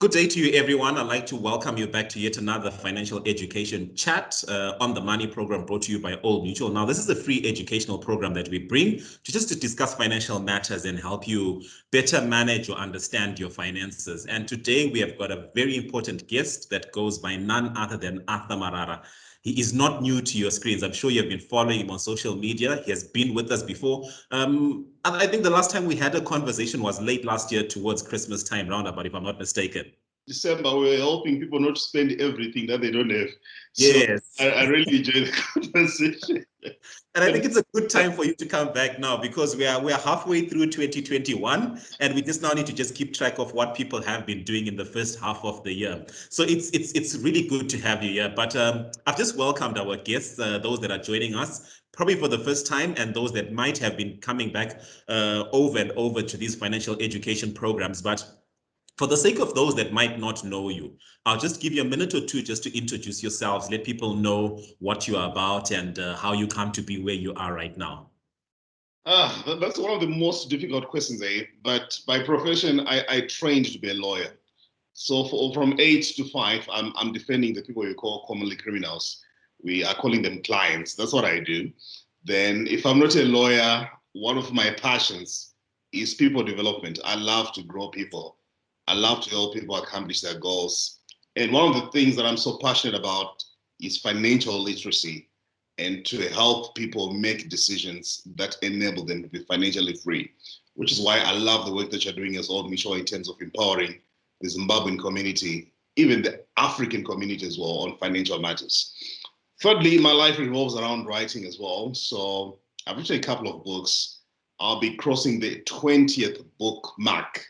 Good day to you, everyone. I'd like to welcome you back to yet another financial education chat on the Money program brought to you by Old Mutual. Now, this is a free educational program that we bring to discuss financial matters and help you better manage or understand your finances. And today we have got a very important guest that goes by none other than Arthur Marara. He is not new to your screens. I'm sure you've been following him on social media. He has been with us before. I think the last time we had a conversation was late last year towards Christmas time roundabout, if I'm not mistaken. December, we were helping people not to spend everything that they don't have. So Yes. I really enjoy the conversation. And I think it's a good time for you to come back now because we are halfway through 2021 and we just now need to just keep track of what people have been doing in the first half of the year. So it's really good to have you here. But I've just welcomed our guests, those that are joining us, probably for the first time, and those that might have been coming back over and over to these financial education programs. But for the sake of those that might not know you, I'll just give you a minute or two just to introduce yourselves, let people know what you are about and how you come to be where you are right now. That's one of the most difficult questions, eh? But by profession, I trained to be a lawyer. So from 8 to 5, I'm defending the people we call commonly criminals. We are calling them clients. That's what I do. Then, if I'm not a lawyer, one of my passions is people development. I love to grow people. I love to help people accomplish their goals. And one of the things that I'm so passionate about is financial literacy and to help people make decisions that enable them to be financially free, which is why I love the work that you're doing as Old Mutual in terms of empowering the Zimbabwean community, even the African community as well, on financial matters. Thirdly, my life revolves around writing as well. So I've written a couple of books. I'll be crossing the 20th book mark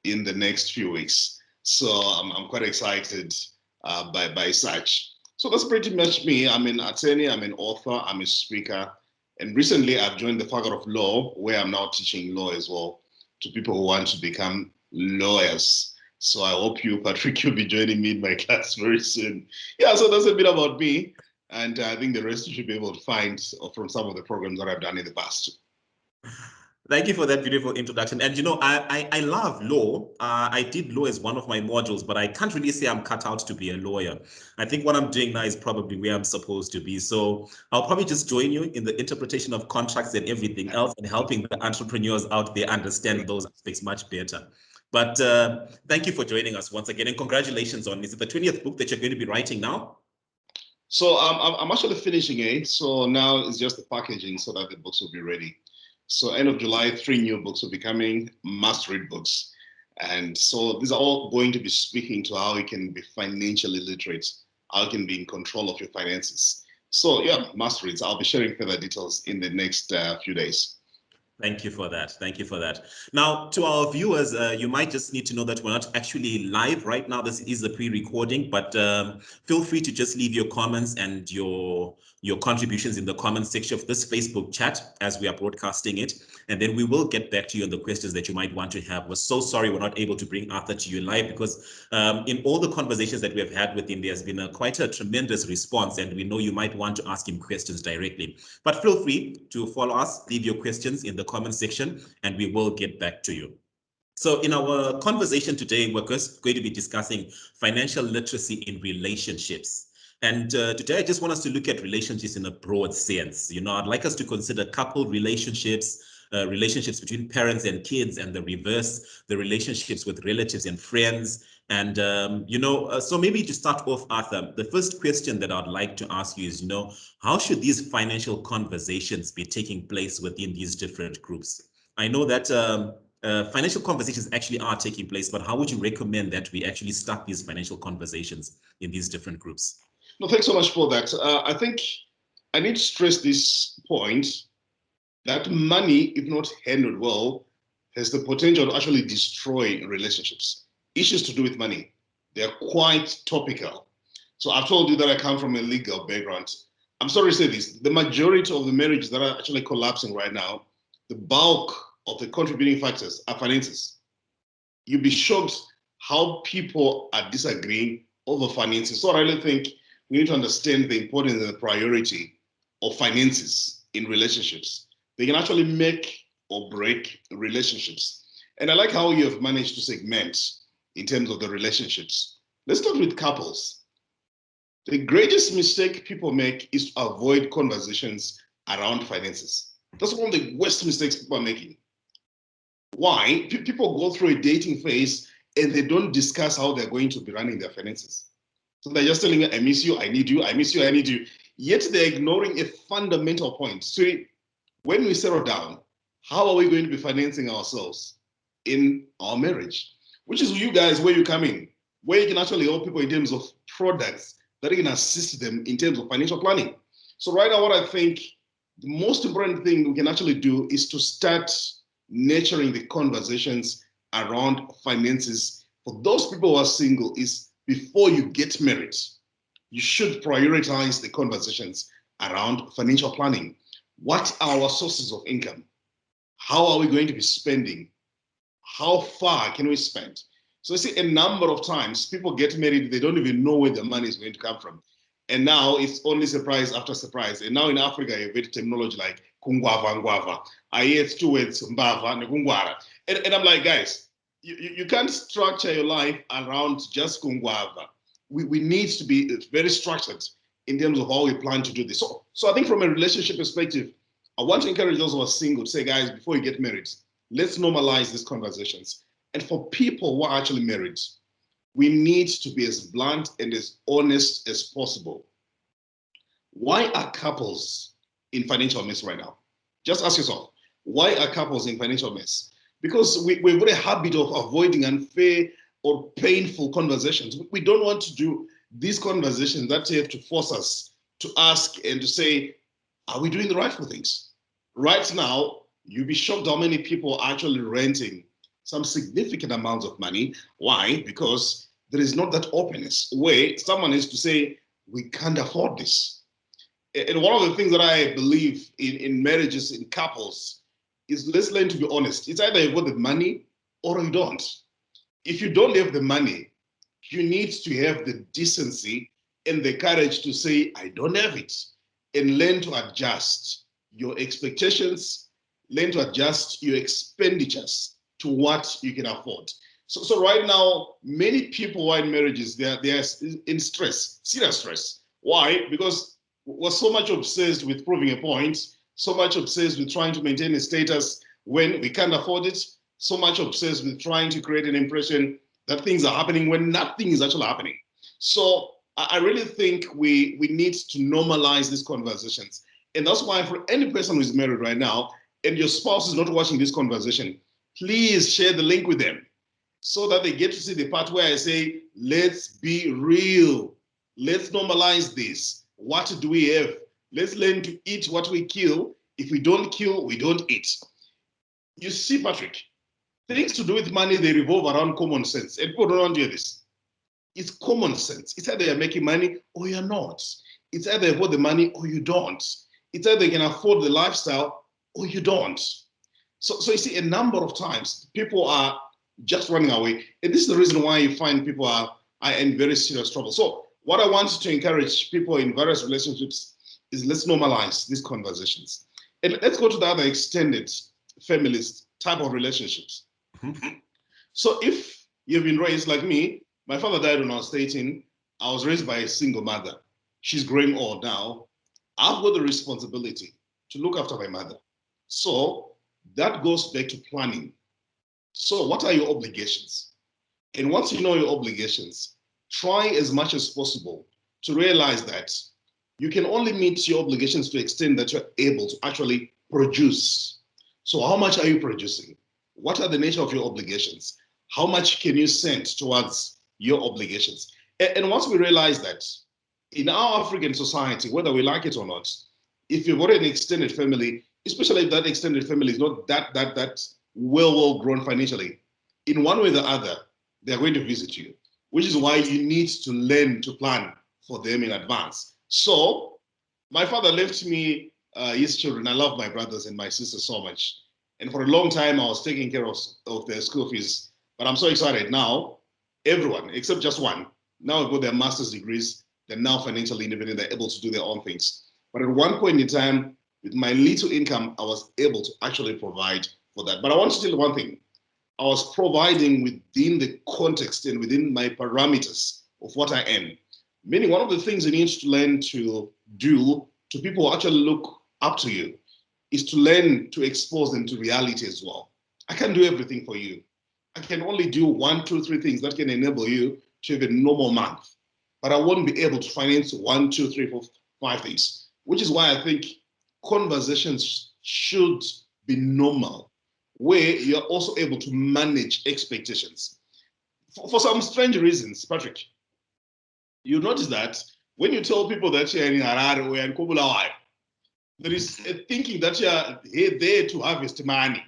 in the next few weeks. So I'm quite excited by such. So that's pretty much me. I'm an attorney, I'm an author, I'm a speaker. And recently I've joined the faculty of law, where I'm now teaching law as well to people who want to become lawyers. So I hope you, Patrick, you'll be joining me in my class very soon. Yeah, so that's a bit about me. And I think the rest you should be able to find from some of the programs that I've done in the past. Thank you for that beautiful introduction. And I love law. I did law as one of my modules, but I can't really say I'm cut out to be a lawyer. I think what I'm doing now is probably where I'm supposed to be. So I'll probably just join you in the interpretation of contracts and everything else and helping the entrepreneurs out there understand those aspects much better. But thank you for joining us once again. And congratulations on, is it the 20th book that you're going to be writing now? So I'm actually finishing it. So now it's just the packaging so that the books will be ready. So end of July, 3 new books will be coming, must-read books. And so these are all going to be speaking to how you can be financially literate, how you can be in control of your finances. So yeah, must-reads. I'll be sharing further details in the next few days. Thank you for that. Thank you for that. Now, to our viewers, you might just need to know that we're not actually live right now. This is a pre-recording, but feel free to just leave your comments and your contributions in the comments section of this Facebook chat as we are broadcasting it. And then we will get back to you on the questions that you might want to have. We're so sorry we're not able to bring Arthur to you live because in all the conversations that we have had with him, there's been quite a tremendous response, and we know you might want to ask him questions directly. But feel free to follow us, leave your questions in the comment section, and we will get back to you. So in our conversation today, we're just going to be discussing financial literacy in relationships. And today, I just want us to look at relationships in a broad sense. I'd like us to consider couple relationships, relationships between parents and kids, and the reverse, the relationships with relatives and friends. And, so maybe to start off, Arthur, the first question that I'd like to ask you is, how should these financial conversations be taking place within these different groups? I know that financial conversations actually are taking place, but how would you recommend that we actually start these financial conversations in these different groups? No, thanks so much for that. I think I need to stress this point that money, if not handled well, has the potential to actually destroy relationships. Issues to do with money, they're quite topical. So I've told you that I come from a legal background. I'm sorry to say this, the majority of the marriages that are actually collapsing right now, the bulk of the contributing factors are finances. You'll be shocked how people are disagreeing over finances. So I really think we need to understand the importance and the priority of finances in relationships. They can actually make or break relationships. And I like how you have managed to segment in terms of the relationships. Let's start with couples. The greatest mistake people make is to avoid conversations around finances. That's one of the worst mistakes people are making. Why? People go through a dating phase and they don't discuss how they're going to be running their finances. So they're just telling me, I miss you, I need you, I miss you, I need you. Yet they're ignoring a fundamental point. So when we settle down, how are we going to be financing ourselves in our marriage? Which is you guys, where you come in, where you can actually help people in terms of products that can assist them in terms of financial planning. So right now, what I think the most important thing we can actually do is to start nurturing the conversations around finances for those people who are single. Is before you get married, you should prioritize the conversations around financial planning. What are our sources of income? How are we going to be spending? How far can we spend? So I see a number of times people get married, they don't even know where the money is going to come from. And now it's only surprise after surprise. And now in Africa, you have terminology like kungwava ngwava. I hear two words, mbava and kungwara. And I'm like, guys, you can't structure your life around just kungwava. We need to be very structured in terms of how we plan to do this. So I think from a relationship perspective, I want to encourage those who are single to say, guys, before you get married, let's normalize these conversations. And for people who are actually married, we need to be as blunt and as honest as possible. Why are couples in financial mess right now? Just ask yourself, why are couples in financial mess? Because we've got a habit of avoiding unfair or painful conversations. We don't want to do these conversations that have to force us to ask and to say, are we doing the rightful things? Right now, you'll be shocked how many people are actually renting some significant amounts of money. Why? Because there is not that openness where someone is to say, we can't afford this. And one of the things that I believe in marriages, in couples, is let's learn to be honest. It's either you've got the money or you don't. If you don't have the money, you need to have the decency and the courage to say, I don't have it, and learn to adjust your expectations, learn to adjust your expenditures to what you can afford. So right now, many people who are in marriages, they're in stress, serious stress. Why? Because we're so much obsessed with proving a point, so much obsessed with trying to maintain a status when we can't afford it, so much obsessed with trying to create an impression that things are happening when nothing is actually happening. So I really think we need to normalize these conversations. And that's why for any person who is married right now, and your spouse is not watching this conversation, please share the link with them so that they get to see the part where I say, let's be real. Let's normalize this. What do we have? Let's learn to eat what we kill. If we don't kill, we don't eat. You see, Patrick, things to do with money, they revolve around common sense. And people don't want to hear this. It's common sense. It's either you're making money or you're not. It's either you got the money or you don't. It's either you can afford the lifestyle or you don't. So you see, a number of times people are just running away. And this is the reason why you find people are in very serious trouble. So what I want to encourage people in various relationships is let's normalize these conversations. And let's go to the other extended families type of relationships. Mm-hmm. So if you've been raised like me, my father died when I was 18. I was raised by a single mother. She's growing old now. I've got the responsibility to look after my mother. So that goes back to planning. So what are your obligations? And once you know your obligations, try as much as possible to realize that you can only meet your obligations to the extent that you're able to actually produce. So how much are you producing? What are the nature of your obligations? How much can you send towards your obligations? And once we realize that in our African society, whether we like it or not, if you've got an extended family, especially if that extended family is not that well grown financially, in one way or the other, they're going to visit you, which is why you need to learn to plan for them in advance. So my father left me his children. I love my brothers and my sisters so much. And for a long time, I was taking care of their school fees. But I'm so excited now, everyone, except just one, now have got their master's degrees. They're now financially independent. They're able to do their own things. But at one point in time, with my little income, I was able to actually provide for that. But I want to tell you one thing. I was providing within the context and within my parameters of what I am. Meaning, one of the things you need to learn to do to people who actually look up to you is to learn to expose them to reality as well. I can't do everything for you. I can only do 1, 2, 3 things that can enable you to have a normal month. But I won't be able to finance 1, 2, 3, 4, 5 things, which is why I think conversations should be normal, where you're also able to manage expectations. For some strange reasons, Patrick, you notice that when you tell people that you're in Harare or in Kobulawayo, there is a thinking that you're there to harvest money.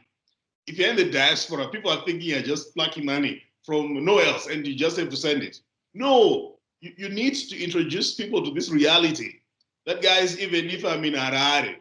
If you're in the diaspora, people are thinking you're just plucking money from nowhere else and you just have to send it. No, you need to introduce people to this reality. That, guys, even if I'm in Harare,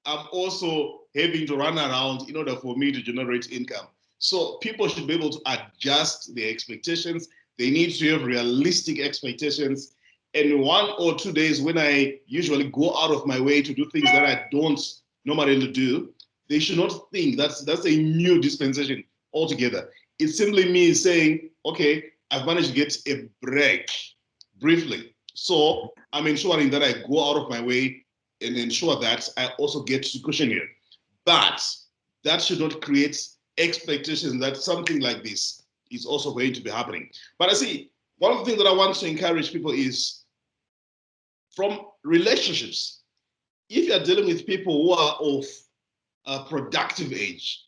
I'm also having to run around in order for me to generate income. So people should be able to adjust their expectations. They need to have realistic expectations. And 1 or 2 days when I usually go out of my way to do things that I don't normally do, they should not think that's a new dispensation altogether. It's simply me saying, okay, I've managed to get a break briefly. So I'm ensuring that I go out of my way and ensure that I also get to cushion here. But that should not create expectations that something like this is also going to be happening. But I see, one of the things that I want to encourage people is from relationships. If you're dealing with people who are of a productive age,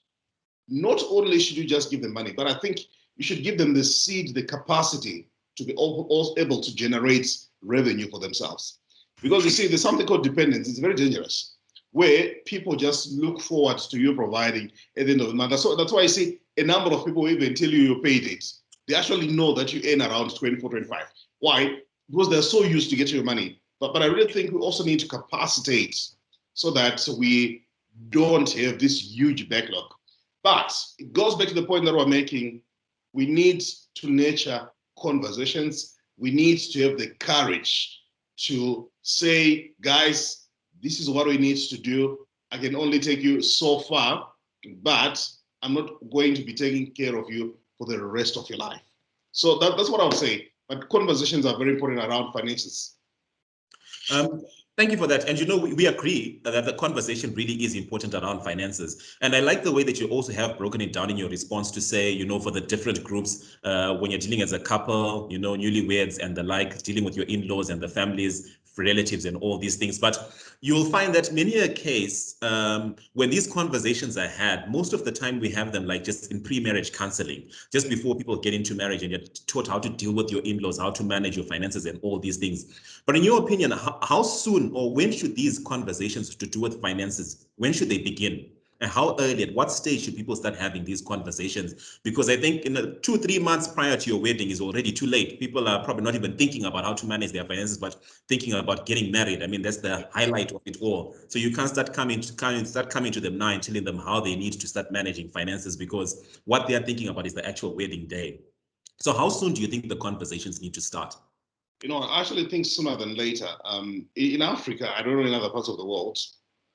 not only should you just give them money, but I think you should give them the seed, the capacity to be also able to generate revenue for themselves. Because you see, there's something called dependence. It's very dangerous, where people just look forward to you providing at the end of the month. That's why I see a number of people even tell you your pay date. They actually know that you earn around 24, 25. Why? Because they're so used to getting your money. But I really think we also need to capacitate so that we don't have this huge backlog. But it goes back to the point that we're making. We need to nurture conversations. We need to have the courage to say, guys, this is what we need to do. I can only take you so far, but I'm not going to be taking care of you for the rest of your life. So that's what I would say. But conversations are very important around finances. Thank you for that. And we agree that the conversation really is important around finances. And I like the way that you also have broken it down in your response to say, for the different groups, when you're dealing as a couple, newlyweds and the like, dealing with your in-laws and the families, relatives and all these things. But you'll find that many a case, when these conversations are had, most of the time we have them like just in pre-marriage counseling, just before people get into marriage, and you're taught how to deal with your in-laws, how to manage your finances and all these things. But in your opinion, how soon or when should these conversations to do with finances, when should they begin? And how early, at what stage should people start having these conversations? Because I think in 2, 3 months prior to your wedding is already too late. People are probably not even thinking about how to manage their finances, but thinking about getting married. I mean, that's the highlight of it all. So you can't start coming to them now and telling them how they need to start managing finances, because what they are thinking about is the actual wedding day. So how soon do you think the conversations need to start? I actually think sooner than later. In Africa, I don't know in other parts of the world,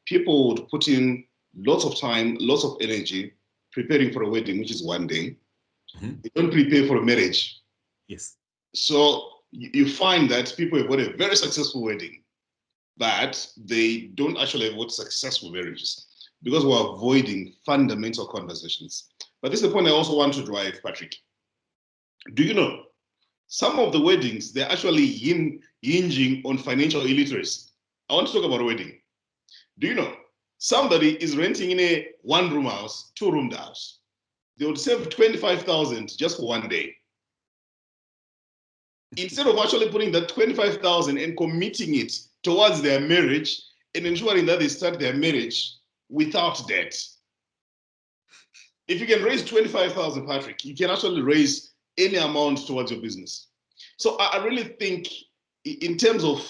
people would put in lots of time, lots of energy preparing for a wedding, which is one day. They don't prepare for a marriage. Yes. So you find that people have got a very successful wedding, but they don't actually have what successful marriages, because we're avoiding fundamental conversations. But this is the point I also want to drive, Patrick. Do you know some of the weddings, they're actually hinging on financial illiteracy? I want to talk about a wedding. Do you know somebody is renting in a one-room house, two-roomed house? They would save 25,000 just for one day. Instead of actually putting that 25,000 and committing it towards their marriage and ensuring that they start their marriage without debt. If you can raise 25,000, Patrick, you can actually raise any amount towards your business. So I really think in terms of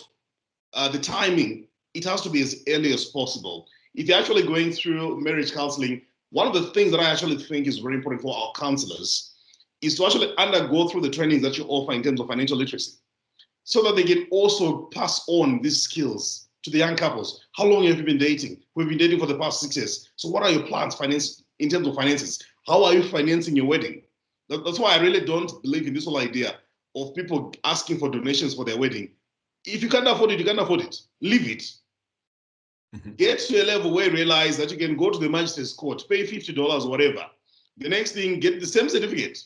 the timing, it has to be as early as possible. If you're actually going through marriage counseling, one of the things that I actually think is very important for our counselors is to actually undergo through the trainings that you offer in terms of financial literacy, so that they can also pass on these skills to the young couples. How long have you been dating? We've been dating for the past 6 years. So what are your plans in terms of finances. How are you financing your wedding? That's why I really don't believe in this whole idea of people asking for donations for their wedding. If you can't afford it, you can't afford it. Leave it. Get to a level where you realize that you can go to the magistrate's court, pay $50 or whatever. The next thing, get the same certificate.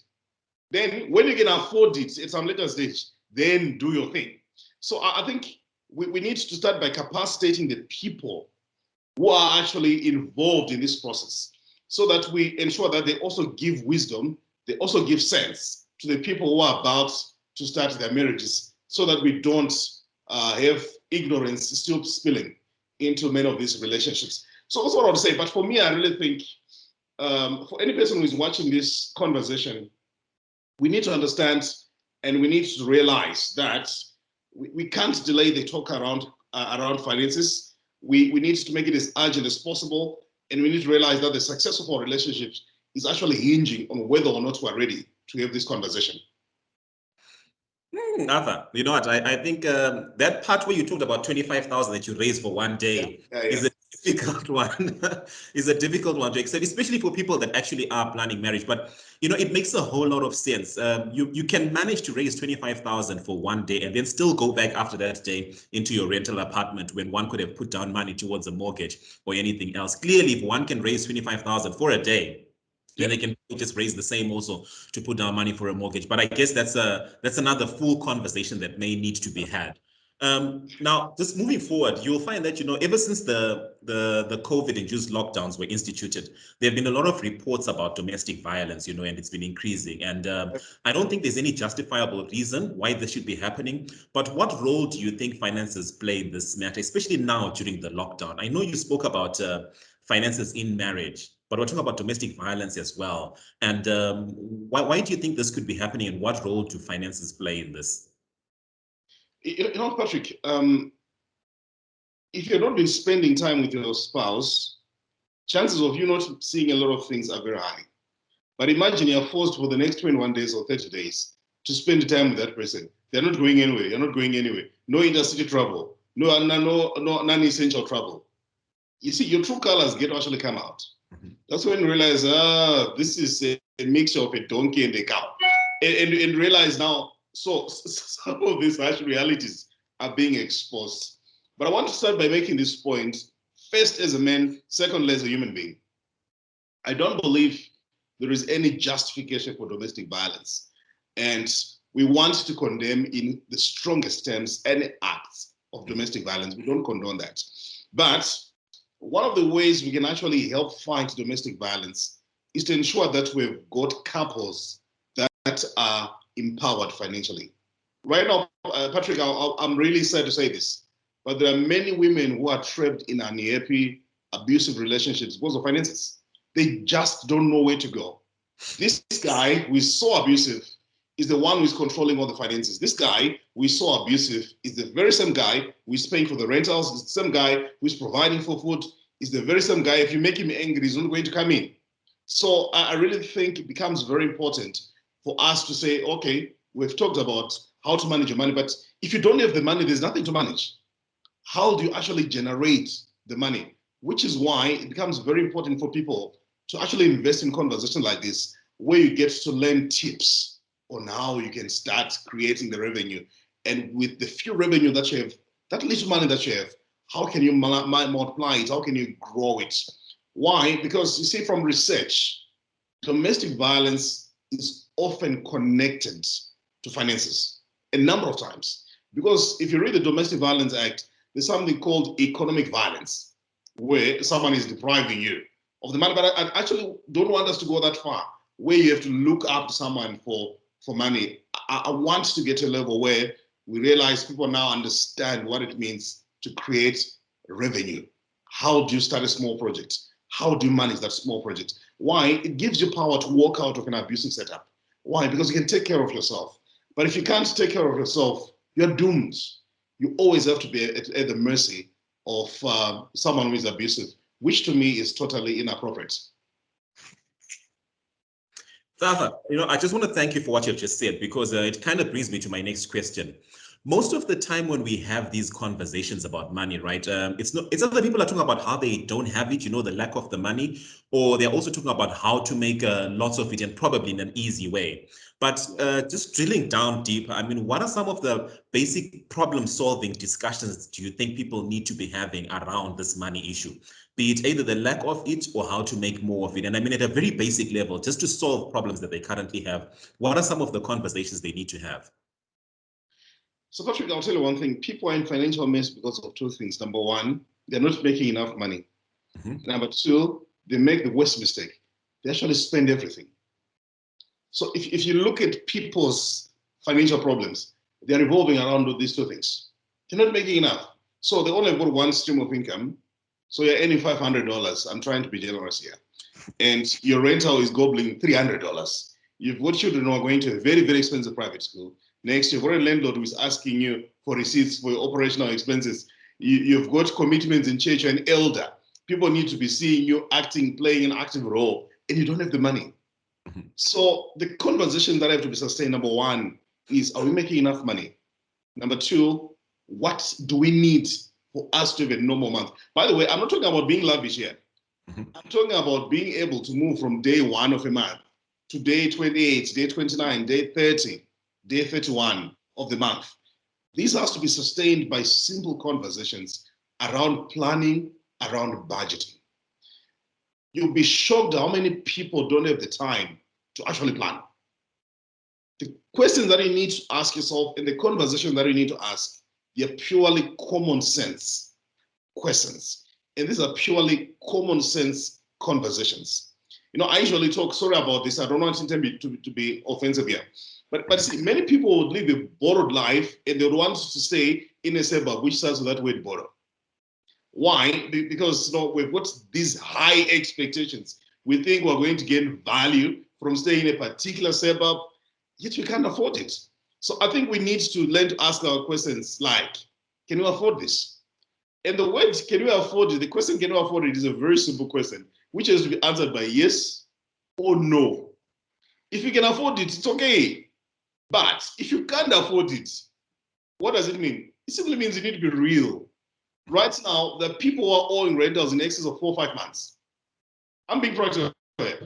Then when you can afford it at some later stage, then do your thing. So I think we need to start by capacitating the people who are actually involved in this process so that we ensure that they also give wisdom, they also give sense to the people who are about to start their marriages so that we don't have ignorance still spilling into many of these relationships. So that's what I would say. But for me, I really think for any person who is watching this conversation, we need to understand and we need to realize that we can't delay the talk around finances. We need to make it as urgent as possible. And we need to realize that the success of our relationships is actually hinging on whether or not we're ready to have this conversation. Arthur, you know what? I think that part where you talked about 25,000 that you raised for one day is a difficult one. Is a difficult one to accept, especially for people that actually are planning marriage. But you know, it makes a whole lot of sense. You can manage to raise 25,000 for one day and then still go back after that day into your rental apartment when one could have put down money towards a mortgage or anything else. Clearly, if one can raise 25,000 for a day, then they can just raise the same also to put down money for a mortgage. But I guess that's another full conversation that may need to be had. Now, just moving forward, you'll find that, you know, ever since the COVID-induced lockdowns were instituted, there have been a lot of reports about domestic violence, you know, and it's been increasing. And I don't think there's any justifiable reason why this should be happening. But what role do you think finances play in this matter, especially now during the lockdown? I know you spoke about finances in marriage, but we're talking about domestic violence as well. And why do you think this could be happening, and what role do finances play in this? You know, Patrick, if you're not been spending time with your spouse, chances of you not seeing a lot of things are very high. But imagine you're forced for the next 21 days or 30 days to spend time with that person. They're not going anywhere. You're not going anywhere. No intercity travel. No non-essential travel. You see, your true colors get to actually come out. That's when you realize, this is a mixture of a donkey and a cow. And realize now, so some of these harsh realities are being exposed. But I want to start by making this point, first as a man, secondly as a human being. I don't believe there is any justification for domestic violence. And we want to condemn in the strongest terms any acts of domestic violence. We don't condone that. But one of the ways we can actually help fight domestic violence is to ensure that we've got couples that are empowered financially. Right now, Patrick, I'm really sad to say this, but there are many women who are trapped in unhappy, abusive relationships because of finances. They just don't know where to go. This guy who is so abusive is the one who is controlling all the finances. This guy who is so abusive is the very same guy who is paying for the rentals, is the same guy who is providing for food, is the very same guy. If you make him angry, he's not going to come in. So I really think it becomes very important for us to say, okay, we've talked about how to manage your money, but if you don't have the money, there's nothing to manage. How do you actually generate the money? Which is why it becomes very important for people to actually invest in conversations like this, where you get to learn tips on how you can start creating the revenue. And with the few revenue that you have, that little money that you have, how can you multiply it? How can you grow it? Why? Because you see from research, domestic violence is often connected to finances a number of times. Because if you read the Domestic Violence Act, there's something called economic violence, where someone is depriving you of the money. But I actually don't want us to go that far, where you have to look up to someone for money. I want to get to a level where we realize people now understand what it means to create revenue. How do you start a small project? How do you manage that small project? Why? It gives you power to walk out of an abusive setup. Why? Because you can take care of yourself. But if you can't take care of yourself, you're doomed. You always have to be at the mercy of someone who is abusive, which to me is totally inappropriate. Arthur, you know, I just want to thank you for what you've just said, because it kind of brings me to my next question. Most of the time when we have these conversations about money, right, it's either people are talking about how they don't have it, the lack of the money, or they're also talking about how to make lots of it, and probably in an easy way. But just drilling down deeper, I mean, what are some of the basic problem-solving discussions do you think people need to be having around this money issue? Be it either the lack of it or how to make more of it. And I mean, at a very basic level, just to solve problems that they currently have, what are some of the conversations they need to have? So, Patrick, I'll tell you one thing. People are in financial mess because of two things. Number one, they're not making enough money. Mm-hmm. Number two, they make the worst mistake. They actually spend everything. So if you look at people's financial problems, they're revolving around these two things. They're not making enough. So they only have got one stream of income. So you're earning $500. I'm trying to be generous here. And your rental is gobbling $300. You've got children who are going to a very, very expensive private school. Next, you've got a landlord who is asking you for receipts for your operational expenses. You've got commitments in church. You're an elder. People need to be seeing you acting, playing an active role, and you don't have the money. So the conversation that have to be sustained, number one, is are we making enough money? Number two, what do we need for us to have a normal month? By the way, I'm not talking about being lavish here. I'm talking about being able to move from day one of a month to day 28, day 29, day 30, day 31 of the month. This has to be sustained by simple conversations around planning, around budgeting. You'll be shocked how many people don't have the time to actually plan. The questions that you need to ask yourself and the conversation that you need to ask, they're purely common sense questions. And these are purely common sense conversations. I usually talk, sorry about this, I don't want to be offensive here. But see, many people would live a borrowed life and they would want to stay in a suburb which starts with that word borrow. Why? Because we've got these high expectations. We think we're going to gain value from staying in a particular suburb, yet we can't afford it. So I think we need to learn to ask our questions like, can you afford this? And the word, can you afford it? The question, can you afford it, is a very simple question, which has to be answered by yes or no. If you can afford it, it's okay. But if you can't afford it, what does it mean? It simply means you need to be real. Right now, the people who are owing rentals in excess of 4 or 5 months. I'm being practical here.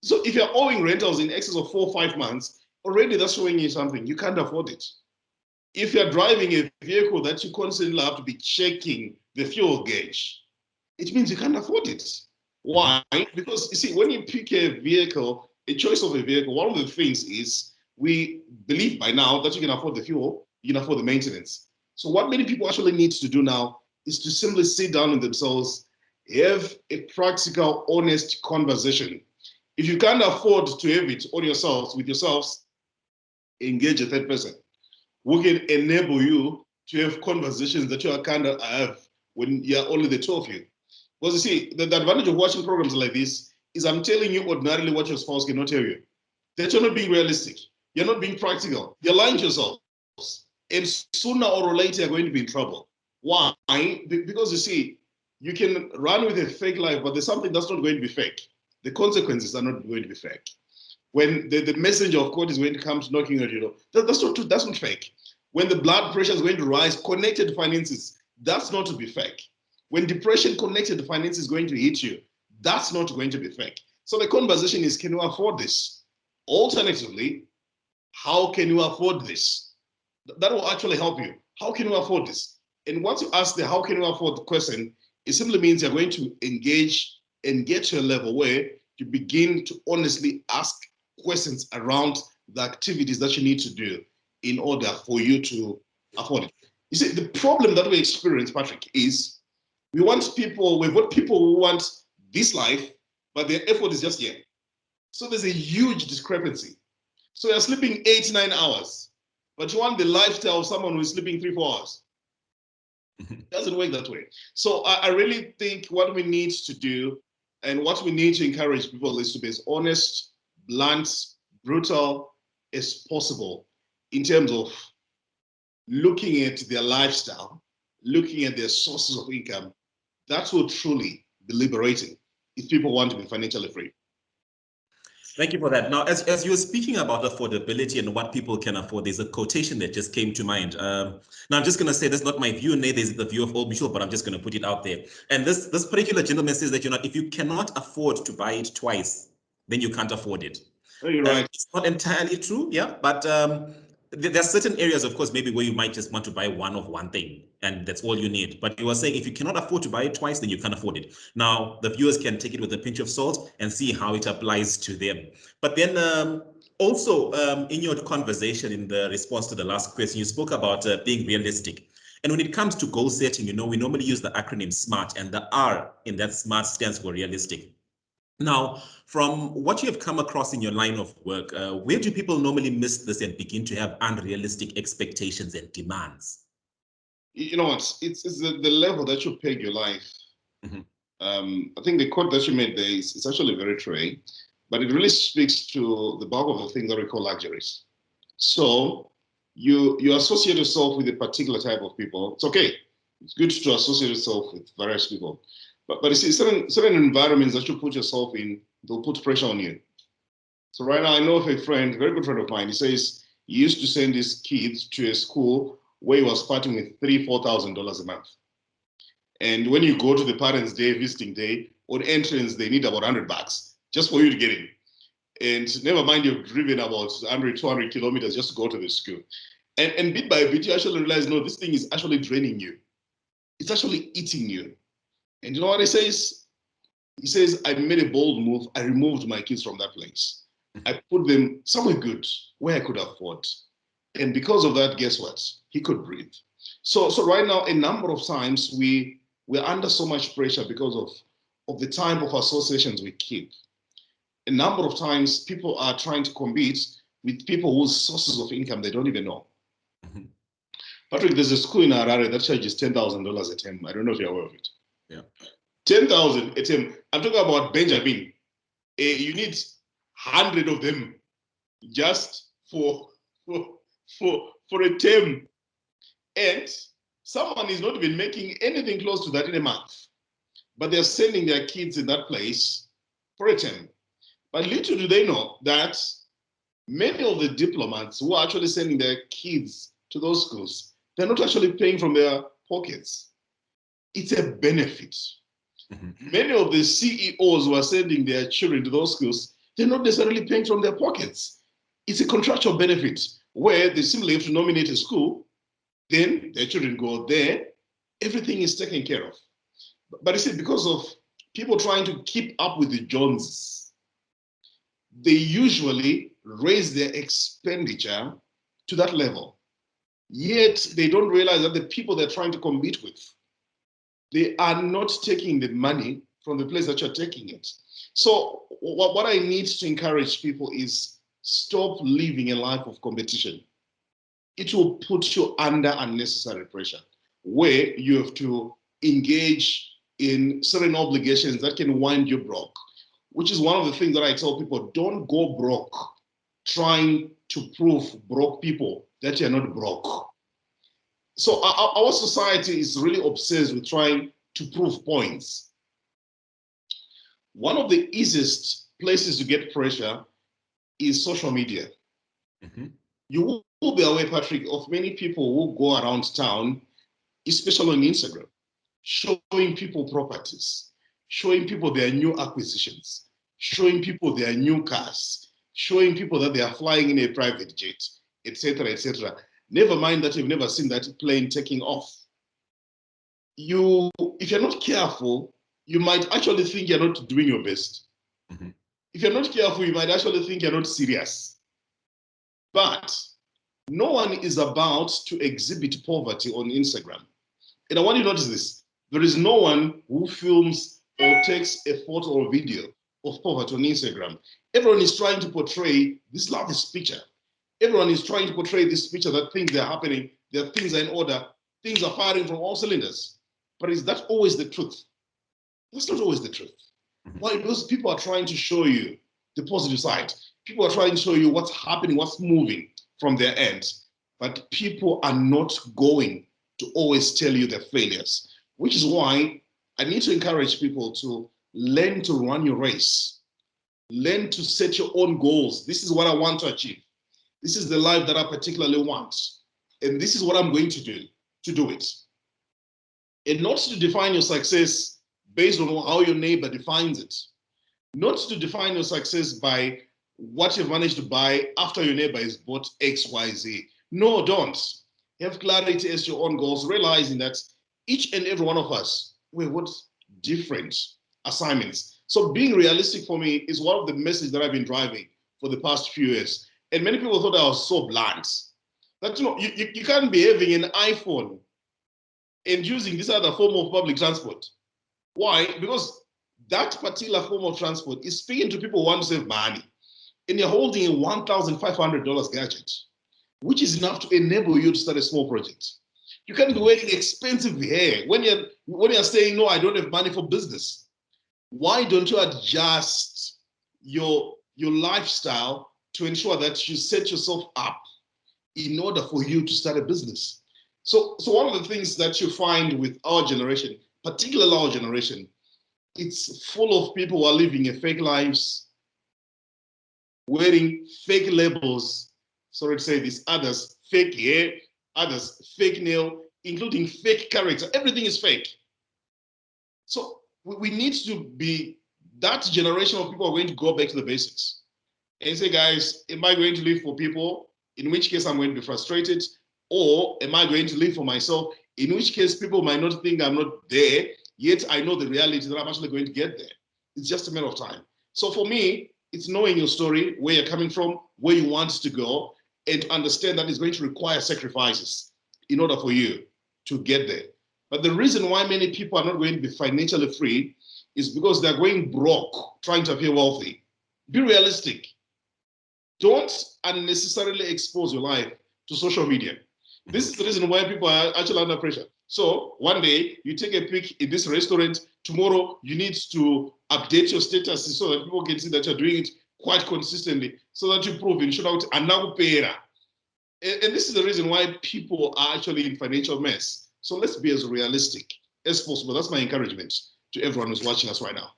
So if you're owing rentals in excess of 4 or 5 months, already that's showing you something. You can't afford it. If you're driving a vehicle that you constantly have to be checking the fuel gauge, it means you can't afford it. Why? Because you see, when you pick a vehicle, a choice of a vehicle, one of the things is we believe by now that you can afford the fuel, you can afford the maintenance. So what many people actually need to do now is to simply sit down with themselves, have a practical, honest conversation. If you can't afford to have it on yourselves, with yourselves, engage a third person who can enable you to have conversations that you kind of have when you're only the two of you. Because you see, the advantage of watching programs like this is I'm telling you ordinarily what your spouse cannot tell you. That you're not being realistic. You're not being practical. You're lying to yourselves. And sooner or later, you're going to be in trouble. Why? Because you see, you can run with a fake life, but there's something that's not going to be fake. The consequences are not going to be fake. When the messenger of God is going to come knocking at your door, that's not true, that's not fake. When the blood pressure is going to rise, connected to finances, that's not to be fake. When depression connected to finances is going to hit you, that's not going to be fake. So the conversation is, can you afford this? Alternatively, how can you afford this? That will actually help you. How can you afford this? And once you ask the how can you afford the question, it simply means you're going to engage and get to a level where you begin to honestly ask questions around the activities that you need to do in order for you to afford it. You see, the problem that we experience, Patrick, is we've got people who want this life, but their effort is just here. So there's a huge discrepancy. So you're sleeping 8-9 hours, but you want the lifestyle of someone who is sleeping 3-4 hours. It doesn't work that way. So I really think what we need to do and what we need to encourage people is to be as honest, blunt, brutal as possible in terms of looking at their lifestyle, looking at their sources of income. That will truly be liberating if people want to be financially free. Thank you for that. Now, as you were speaking about affordability and what people can afford, there's a quotation that just came to mind. Now, I'm just going to say this is not my view, nay, this is the view of Old Mutual, but I'm just going to put it out there. And this particular gentleman says that if you cannot afford to buy it twice, then you can't afford it. Very right. It's not entirely true, yeah, but there are certain areas, of course, maybe where you might just want to buy one thing, and that's all you need. But you were saying if you cannot afford to buy it twice, then you can't afford it. Now, the viewers can take it with a pinch of salt and see how it applies to them. But then also in your conversation, in the response to the last question, you spoke about being realistic. And when it comes to goal setting, we normally use the acronym SMART, and the R in that SMART stands for realistic. Now, from what you have come across in your line of work, where do people normally miss this and begin to have unrealistic expectations and demands? You know what? It's the level that you peg your life. Mm-hmm. I think the quote that you made there is actually very true, but it really speaks to the bulk of the things that we call luxuries. So you associate yourself with a particular type of people. It's okay. It's good to associate yourself with various people. But you see, certain environments that you put yourself in, they'll put pressure on you. So right now, I know of a friend, a very good friend of mine. He says he used to send his kids to a school where he was parting with $3,000-$4,000 a month. And when you go to the parents' day, visiting day, on entrance, they need about $100 just for you to get in. And never mind, you've driven about 100, 200 kilometers just to go to the school. And bit by bit, you actually realize, no, this thing is actually draining you. It's actually eating you. And you know what he says? He says, I made a bold move. I removed my kids from that place. I put them somewhere good where I could afford. And because of that, guess what? He could breathe. So right now, a number of times we're under so much pressure because of the type of associations we keep. A number of times people are trying to compete with people whose sources of income they don't even know. Mm-hmm. Patrick, there's a school in Harare that charges $10,000 a term. I don't know if you're aware of it. Yeah. 10,000 a term. I'm talking about Benjamin. You need 100 of them just for a term. And someone is not even making anything close to that in a month. But they're sending their kids in that place for a term. But little do they know that many of the diplomats who are actually sending their kids to those schools, they're not actually paying from their pockets. It's a benefit. Mm-hmm. Many of the CEOs who are sending their children to those schools, they're not necessarily paying from their pockets. It's a contractual benefit where they simply have to nominate a school, then their children go there, everything is taken care of. But you see, because of people trying to keep up with the Joneses, they usually raise their expenditure to that level. Yet they don't realize that the people they're trying to compete with, they are not taking the money from the place that you're taking it. So what I need to encourage people is stop living a life of competition. It will put you under unnecessary pressure where you have to engage in certain obligations that can wind you broke, which is one of the things that I tell people, don't go broke trying to prove broke people that you're not broke. So our society is really obsessed with trying to prove points. One of the easiest places to get pressure is social media. Mm-hmm. You will be aware, Patrick, of many people who go around town, especially on Instagram, showing people properties, showing people their new acquisitions, showing people their new cars, showing people that they are flying in a private jet, etc., etc. Never mind that you've never seen that plane taking off. If you're not careful, you might actually think you're not doing your best. Mm-hmm. If you're not careful, you might actually think you're not serious. But no one is about to exhibit poverty on Instagram. And I want you to notice this. There is no one who films or takes a photo or video of poverty on Instagram. Everyone is trying to portray this lavish picture. Everyone is trying to portray this picture that things are happening, that things are in order, things are firing from all cylinders. But is that always the truth? That's not always the truth. Why? Because people are trying to show you the positive side. People are trying to show you what's happening, what's moving from their end. But people are not going to always tell you their failures, which is why I need to encourage people to learn to run your race Learn to set your own goals. This is what I want to achieve. This is the life that I particularly want. And this is what I'm going to do it. And not to define your success based on how your neighbor defines it. Not to define your success by what you've managed to buy after your neighbor has bought X, Y, Z. No, don't. Have clarity as your own goals, realizing that each and every one of us, we've got different assignments. So being realistic for me is one of the messages that I've been driving for the past few years. And many people thought I was so blunt. That you can't be having an iPhone and using this other form of public transport. Why? Because that particular form of transport is speaking to people who want to save money. And you're holding a $1,500 gadget, which is enough to enable you to start a small project. You can't be wearing expensive hair when you're saying, no, I don't have money for business. Why don't you adjust your lifestyle to ensure that you set yourself up in order for you to start a business? So one of the things that you find with our generation, particularly our generation, it's full of people who are living a fake lives, wearing fake labels, sorry to say this, others fake hair, others fake nail, including fake character. Everything is fake. So we need to be, that generation of people are going to go back to the basics and say, guys, am I going to live for people? In which case I'm going to be frustrated. Or am I going to live for myself? In which case people might not think I'm not there, yet I know the reality that I'm actually going to get there. It's just a matter of time. So for me, it's knowing your story, where you're coming from, where you want to go, and to understand that it's going to require sacrifices in order for you to get there. But the reason why many people are not going to be financially free is because they're going broke trying to appear wealthy. Be realistic. Don't unnecessarily expose your life to social media. This is the reason why people are actually under pressure. So one day you take a pic in this restaurant, tomorrow you need to update your status so that people can see that you're doing it quite consistently, so that you prove and show out anakupera. And this is the reason why people are actually in financial mess. So let's be as realistic as possible. That's my encouragement to everyone who's watching us right now.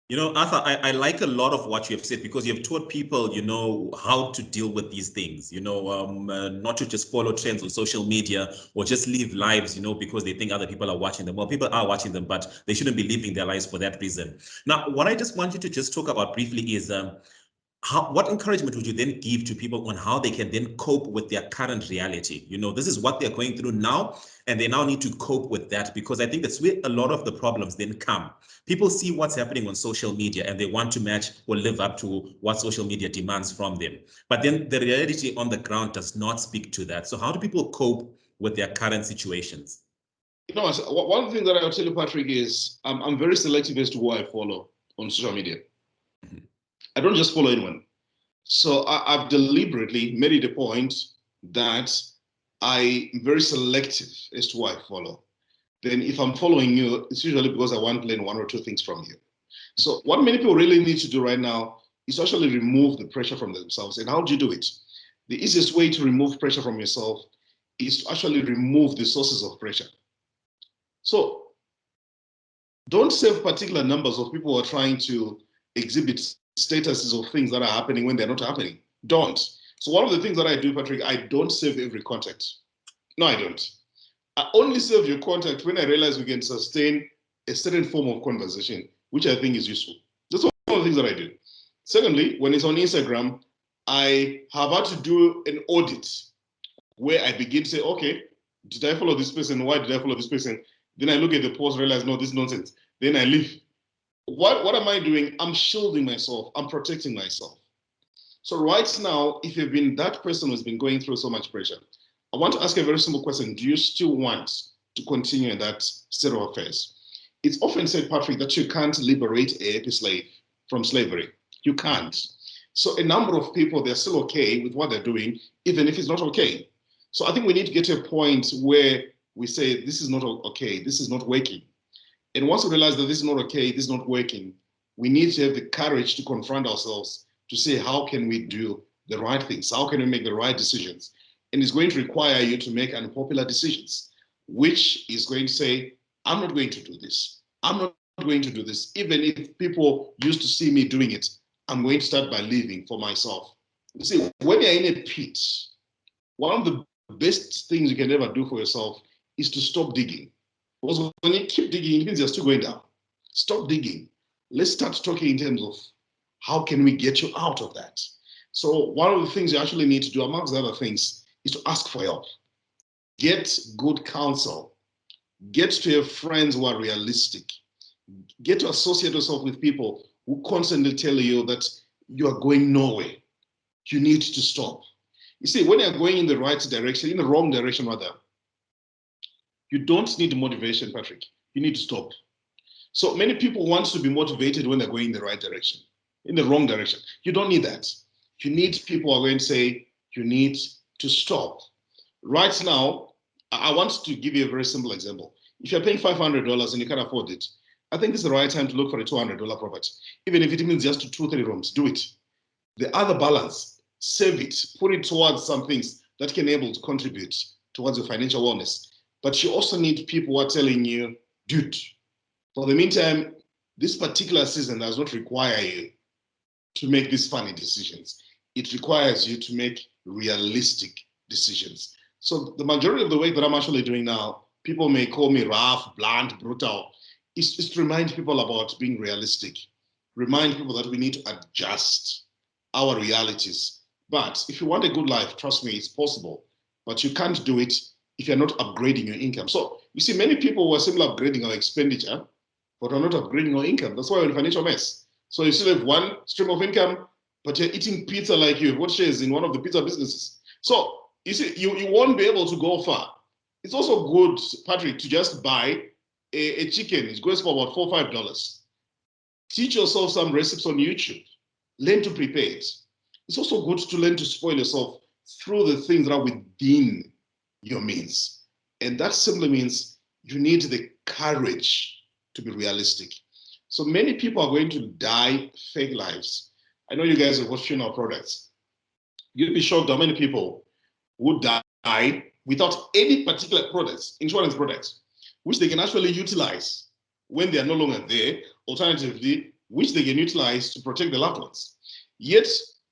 You know, Arthur, I like a lot of what you have said, because you've taught people, how to deal with these things, not to just follow trends on social media or just live lives, because they think other people are watching them. Well, people are watching them, but they shouldn't be living their lives for that reason. Now, what I just want you to just talk about briefly is what encouragement would you then give to people on how they can then cope with their current reality? This is what they're going through now, and they now need to cope with that, because I think that's where a lot of the problems then come. People see what's happening on social media and they want to match or live up to what social media demands from them. But then the reality on the ground does not speak to that. So how do people cope with their current situations? One thing that I'll tell you, Patrick, is I'm very selective as to who I follow on social media. I don't just follow anyone. So I've deliberately made it a point that I'm very selective as to who I follow. Then if I'm following you, it's usually because I want to learn one or two things from you. So what many people really need to do right now is actually remove the pressure from themselves. And how do you do it? The easiest way to remove pressure from yourself is to actually remove the sources of pressure. So don't save particular numbers of people who are trying to exhibit statuses of things that are happening when they're not happening. Don't. So one of the things that I do, Patrick, I don't save every contact. No, I don't. I only save your contact when I realize we can sustain a certain form of conversation, which I think is useful. That's one of the things that I do. Secondly, when it's on Instagram, I have had to do an audit where I begin to say, okay, did I follow this person? Why did I follow this person? Then I look at the post, realize, no, this is nonsense. Then I leave. What am I doing? I'm shielding myself. I'm protecting myself. So right now, if you've been that person who's been going through so much pressure, I want to ask a very simple question. Do you still want to continue in that state of affairs? It's often said, Patrick, that you can't liberate a happy slave from slavery. You can't. So a number of people, they're still okay with what they're doing, even if it's not okay. So I think we need to get to a point where we say, this is not okay, this is not working. And once we realize that this is not okay, this is not working, we need to have the courage to confront ourselves to say, how can we do the right things? How can we make the right decisions? And it's going to require you to make unpopular decisions, which is going to say, I'm not going to do this. I'm not going to do this. Even if people used to see me doing it, I'm going to start by living for myself. You see, when you're in a pit, one of the best things you can ever do for yourself is to stop digging. Because when you keep digging, it means you're still going down. Stop digging. Let's start talking in terms of how can we get you out of that. So one of the things you actually need to do, amongst other things, is to ask for help. Get good counsel. Get to have friends who are realistic. Get to associate yourself with people who constantly tell you that you are going nowhere. You need to stop. You see, when you're going in the right direction, in the wrong direction rather, you don't need motivation, Patrick. You need to stop. So many people want to be motivated when they're going in the right direction, in the wrong direction. You don't need that. You need people who are going to say, you need to stop. Right now, I want to give you a very simple example. If you're paying $500 and you can't afford it, I think it's the right time to look for a $200 property. Even if it means just 2-3 rooms, do it. The other balance, save it, put it towards some things that can able to contribute towards your financial wellness. But you also need people who are telling you, dude, for the meantime, this particular season does not require you to make these funny decisions. It requires you to make realistic decisions. So the majority of the work that I'm actually doing now, people may call me rough, blunt, brutal, is to remind people about being realistic, remind people that we need to adjust our realities. But if you want a good life, trust me, it's possible. But you can't do it if you're not upgrading your income. So you see, many people were simply upgrading our expenditure, but are not upgrading our income. That's why we're in financial mess. So you still have one stream of income, but you're eating pizza like you've got shares in one of the pizza businesses. So you see, you won't be able to go far. It's also good, Patrick, to just buy a chicken. It goes for about $4 or $5. Teach yourself some recipes on YouTube. Learn to prepare it. It's also good to learn to spoil yourself through the things that are within your means. And that simply means you need the courage to be realistic. So many people are going to die fake lives. I know you guys are watching our products. You'd be shocked how many people would die without any particular products, insurance products, which they can actually utilize when they are no longer there, alternatively, which they can utilize to protect their loved ones. Yet,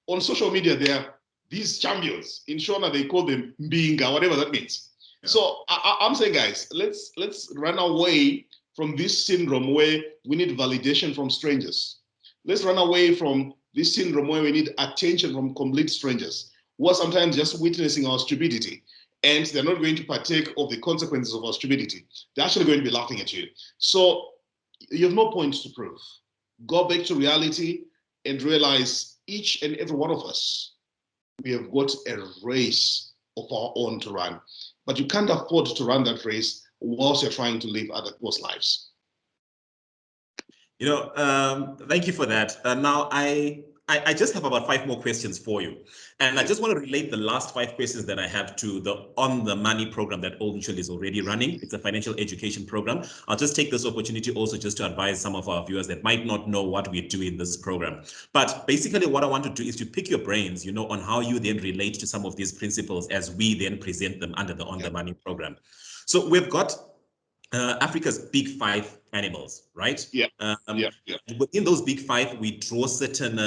on social media, there are these champions. In Shona, they call them Mbinga, whatever that means. Yeah. So I'm saying, guys, let's run away from this syndrome where we need validation from strangers. Let's run away from this syndrome where we need attention from complete strangers who are sometimes just witnessing our stupidity, and they're not going to partake of the consequences of our stupidity. They're actually going to be laughing at you. So you have no points to prove. Go back to reality and realize each and every one of us, we have got a race of our own to run. But you can't afford to run that race whilst you're trying to live other people's lives. Thank you for that. Now, I just have about 5 more questions for you. And I just want to relate the last 5 questions that I have to the On the Money program that Old Mutual is already running. It's a financial education program. I'll just take this opportunity also just to advise some of our viewers that might not know what we do in this program. But basically what I want to do is to pick your brains, on how you then relate to some of these principles as we then present them under the On the Money program. So we've got Africa's big 5 animals, right? Yeah. Within those big 5, we draw certain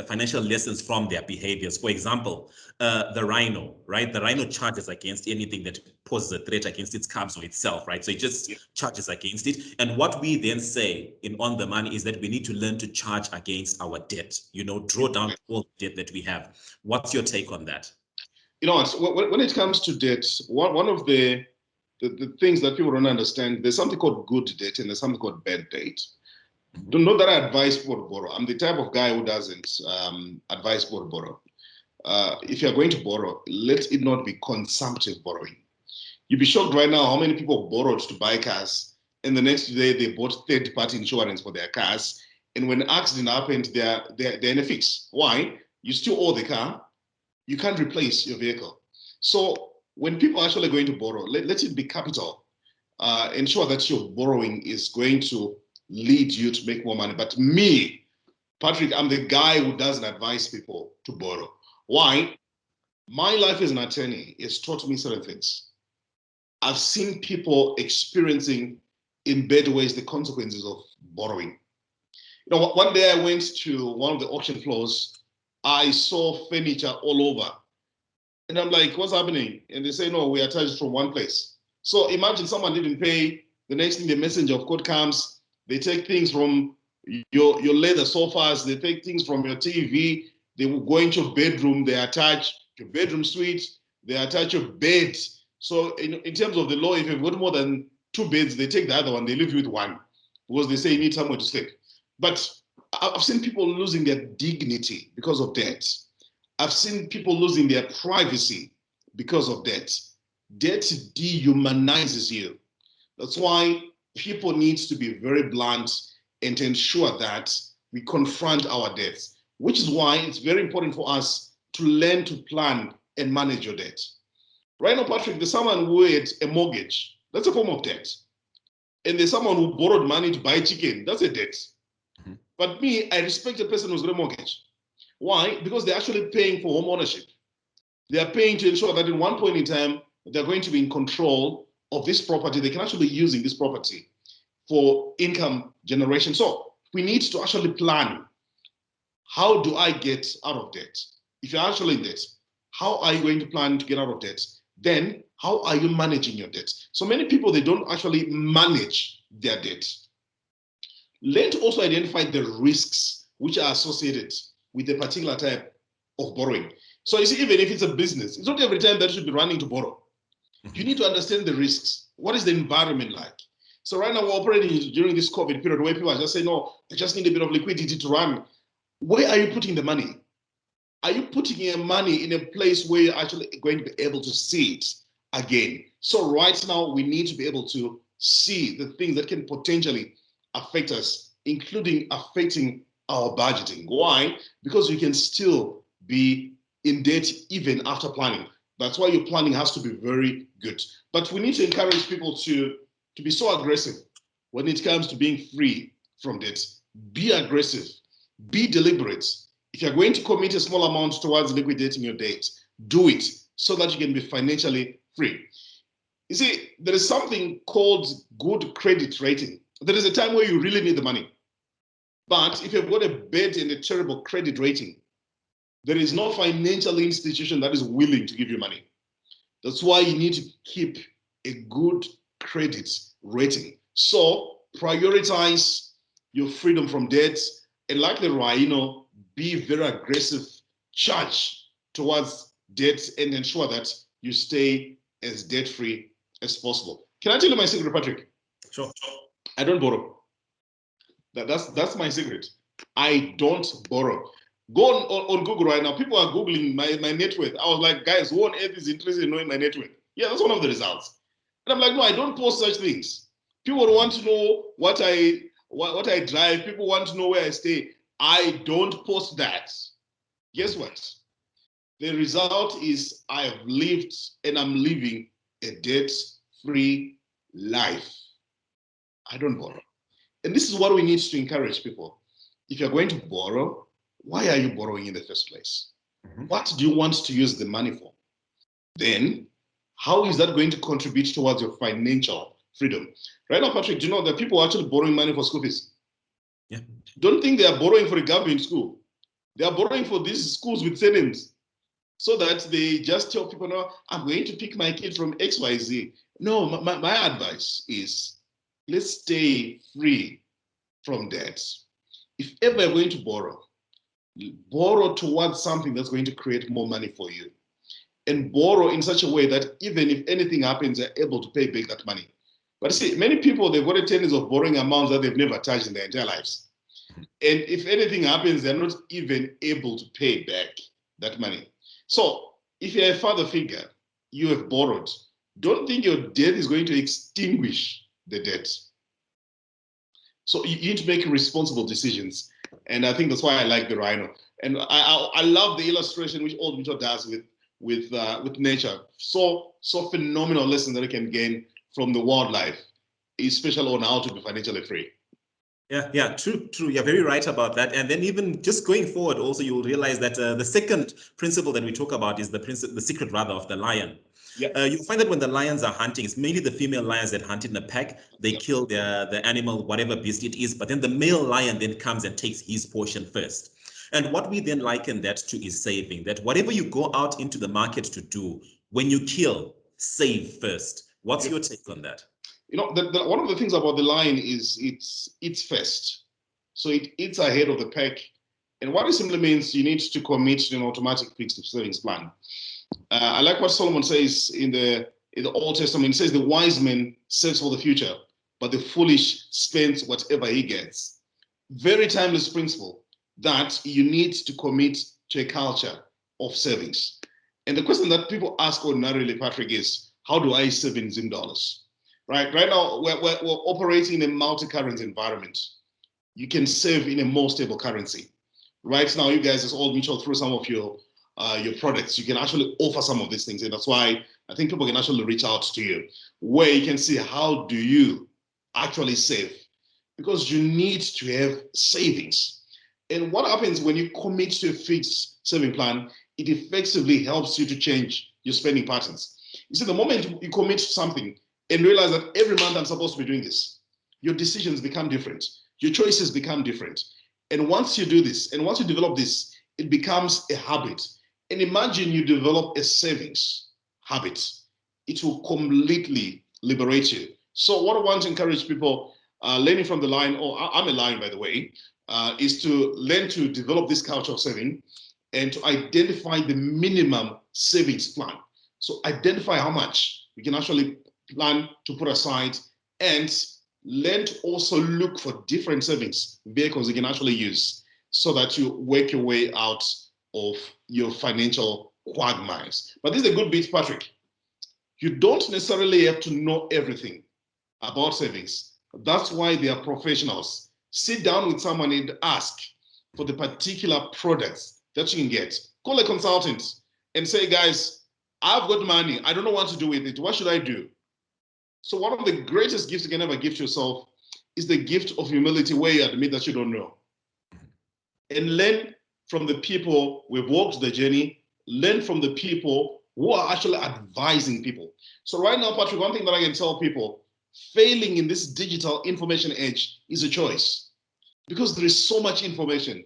financial lessons from their behaviors. For example, the rhino, right? The rhino charges against anything that poses a threat against its cubs or itself, right? So it just charges against it. And what we then say in On the Money is that we need to learn to charge against our debt, draw down all the debt that we have. What's your take on that? When it comes to debt, one of the things that people don't understand, there's something called good debt and there's something called bad debt. Don't know that I advise people to borrow. I'm the type of guy who doesn't advise people to borrow. If you're going to borrow, let it not be consumptive borrowing. You'd be shocked right now how many people borrowed to buy cars, and the next day they bought third-party insurance for their cars, and when an accident happened, they're in a fix. Why? You still owe the car. You can't replace your vehicle. So when people are actually going to borrow, let it be capital. Ensure that your borrowing is going to lead you to make more money. But me, Patrick, I'm the guy who doesn't advise people to borrow. Why? My life as an attorney has taught me certain things. I've seen people experiencing in bad ways the consequences of borrowing. You know, one day I went to one of the auction floors. I saw furniture all over. And I'm like, what's happening? And they say, no, we are charged from one place. So imagine someone didn't pay. The next thing, the messenger of court comes. They take things from your leather sofas. They take things from your TV. They will go into your bedroom. They attach your bedroom suite. They attach your bed. So in terms of the law, if you've got more than two beds, they take the other one. They leave you with one because they say you need somewhere to sleep. But I've seen people losing their dignity because of that. I've seen people losing their privacy because of debt. Debt dehumanizes you. That's why people need to be very blunt and to ensure that we confront our debts, which is why it's very important for us to learn to plan and manage your debt. Right now, Patrick, there's someone who had a mortgage. That's a form of debt. And there's someone who borrowed money to buy chicken. That's a debt. Mm-hmm. But me, I respect a person who's got a mortgage. Why? Because they're actually paying for home ownership. They are paying to ensure that at one point in time, they're going to be in control of this property. They can actually be using this property for income generation. So we need to actually plan. How do I get out of debt? If you're actually in debt, how are you going to plan to get out of debt? Then how are you managing your debt? So many people, they don't actually manage their debt. Learn to also identify the risks which are associated with a particular type of borrowing. So you see, even if it's a business, it's not every time that you should be running to borrow. You need to understand the risks. What is the environment like? So right now we're operating during this COVID period where people are just saying, no, I just need a bit of liquidity to run. Where are you putting the money? Are you putting your money in a place where you're actually going to be able to see it again? So right now we need to be able to see the things that can potentially affect us, including affecting our budgeting. Why? Because you can still be in debt even after planning. That's why your planning has to be very good. But we need to encourage people to be so aggressive when it comes to being free from debt. Be aggressive, be deliberate. If you're going to commit a small amount towards liquidating your debt, do it so that you can be financially free. You see, there is something called good credit rating. There is a time where you really need the money. But if you've got a bad and a terrible credit rating, there is no financial institution that is willing to give you money. That's why you need to keep a good credit rating. So prioritize your freedom from debt, and like the rhino, be very aggressive, charge towards debt, and ensure that you stay as debt-free as possible. Can I tell you my secret, Patrick? Sure. I don't borrow. That's my secret. I don't borrow. Go on Google right now. People are Googling my net worth. I was like, guys, who on earth is interested in knowing my net worth? Yeah, that's one of the results. And I'm like, no, I don't post such things. People want to know what I drive. People want to know where I stay. I don't post that. Guess what? The result is I have lived and I'm living a debt-free life. I don't borrow. And this is what we need to encourage people. If you're going to borrow, why are you borrowing in the first place? Mm-hmm. What do you want to use the money for? Then, how is that going to contribute towards your financial freedom? Right now, Patrick, do you know that people are actually borrowing money for school fees? Yeah. Don't think they are borrowing for a government school. They are borrowing for these schools with surnames so that they just tell people, no, I'm going to pick my kid from XYZ. No, my advice is let's stay free from debt. If ever you're going to borrow towards something that's going to create more money for you. And borrow in such a way that even if anything happens, they're able to pay back that money. But see, many people, they've got a tendency of borrowing amounts that they've never touched in their entire lives. And if anything happens, they're not even able to pay back that money. So if you're a father figure, you have borrowed, don't think your debt is going to extinguish the debt. So you need to make responsible decisions. And I think that's why I like the rhino. And I love the illustration which Old Mutual does with nature. So phenomenal lesson that you can gain from the wildlife, especially on how to be financially free. Yeah, true. You're very right about that. And then even just going forward, also you'll realize that the second principle that we talk about is the secret rather of the lion. Yeah. You'll find that when the lions are hunting, it's mainly the female lions that hunt in a pack. They kill the animal, whatever beast it is, but then the male lion then comes and takes his portion first. And what we then liken that to is saving, that whatever you go out into the market to do, when you kill, save first. What's your take on that? You know, one of the things about the lion is it's first. So it eats ahead of the pack. And what it simply means, you need to commit to an automatic fixed savings plan. I like what Solomon says in the Old Testament. It says the wise man saves for the future, but the foolish spends whatever he gets. Very timeless principle that you need to commit to a culture of savings. And the question that people ask ordinarily, Patrick, is how do I save in Zim dollars? Right now, we're operating in a multi-currency environment. You can save in a more stable currency. Right now, you guys just all mutual through some of your products. You can actually offer some of these things, and that's why I think people can actually reach out to you, where you can see how do you actually save, because you need to have savings. And what happens when you commit to a fixed saving plan, it effectively helps you to change your spending patterns. You see, the moment you commit to something and realize that every month I'm supposed to be doing this, your decisions become different, your choices become different. And once you do this, and once you develop this, it becomes a habit. And imagine you develop a savings habit. It will completely liberate you. So what I want to encourage people learning from the lion, or I'm a lion, by the way, is to learn to develop this culture of saving and to identify the minimum savings plan. So identify how much you can actually plan to put aside, and learn to also look for different savings vehicles you can actually use so that you work your way out of your financial quagmires. But this is a good bit, Patrick. You don't necessarily have to know everything about savings. That's why they are professionals. Sit down with someone and ask for the particular products that you can get. Call a consultant and say, guys, I've got money. I don't know what to do with it. What should I do? So one of the greatest gifts you can ever give to yourself is the gift of humility, where you admit that you don't know. And learn from the people who have walked the journey, learn from the people who are actually advising people. So right now, Patrick, one thing that I can tell people, failing in this digital information age is a choice, because there is so much information.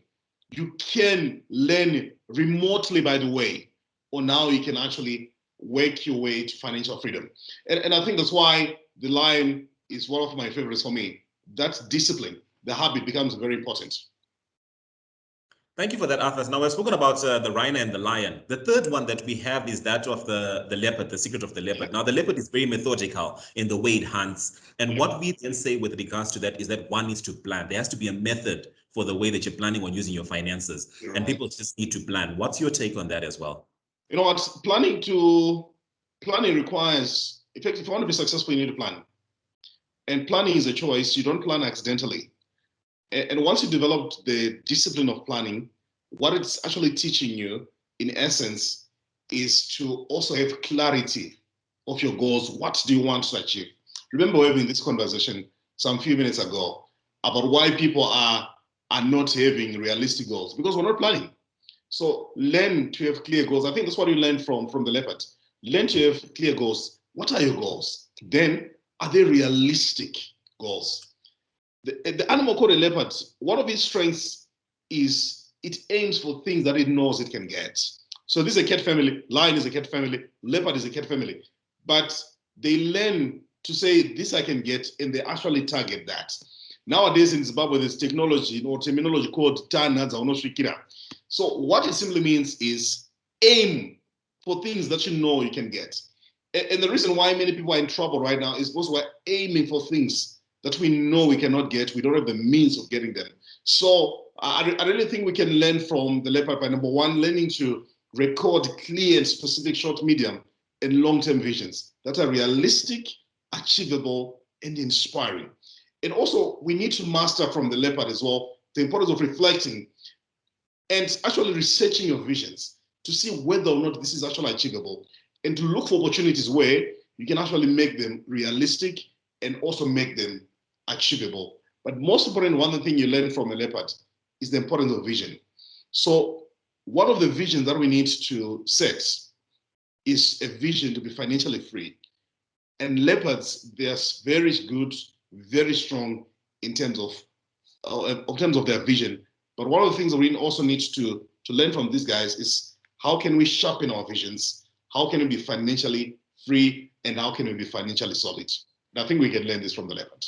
You can learn remotely, by the way, or now you can actually work your way to financial freedom. And I think that's why the lion is one of my favorites for me. That's discipline. The habit becomes very important. Thank you for that, Arthur. Now, we've spoken about the rhino and the lion. The third one that we have is that of the leopard, the secret of the leopard. Now, the leopard is very methodical in the way it hunts. And what we then say with regards to that is that one needs to plan. There has to be a method for the way that you're planning on using your finances. You're and right. People just need to plan. What's your take on that as well? You know what? Planning requires, in fact, if you want to be successful, you need to plan. And planning is a choice. You don't plan accidentally. And once you develop the discipline of planning, what it's actually teaching you, in essence, is to also have clarity of your goals. What do you want to achieve? Remember, we were having this conversation some few minutes ago about why people are not having realistic goals, because we're not planning. So learn to have clear goals. I think that's what you learn from the leopard. Learn to have clear goals. What are your goals? Then, are they realistic goals? The animal called a leopard, one of its strengths is it aims for things that it knows it can get. So this is a cat family, lion is a cat family, leopard is a cat family. But they learn to say, this I can get, and they actually target that. Nowadays in Zimbabwe, there's technology or terminology called Tana Zaunoshikira. So what it simply means is aim for things that you know you can get. And the reason why many people are in trouble right now is because we're aiming for things that we know we cannot get. We don't have the means of getting them. So I really think we can learn from the leopard by, number one, learning to record clear and specific short, medium, and long-term visions that are realistic, achievable, and inspiring. And also, we need to master from the leopard as well the importance of reflecting and actually researching your visions to see whether or not this is actually achievable, and to look for opportunities where you can actually make them realistic and also make them achievable. But most important, one thing you learn from a leopard is the importance of vision. So one of the visions that we need to set is a vision to be financially free. And leopards, they're very good, very strong in terms of their vision. But one of the things that we also need to learn from these guys is how can we sharpen our visions? How can we be financially free? And how can we be financially solid? And I think we can learn this from the leopard.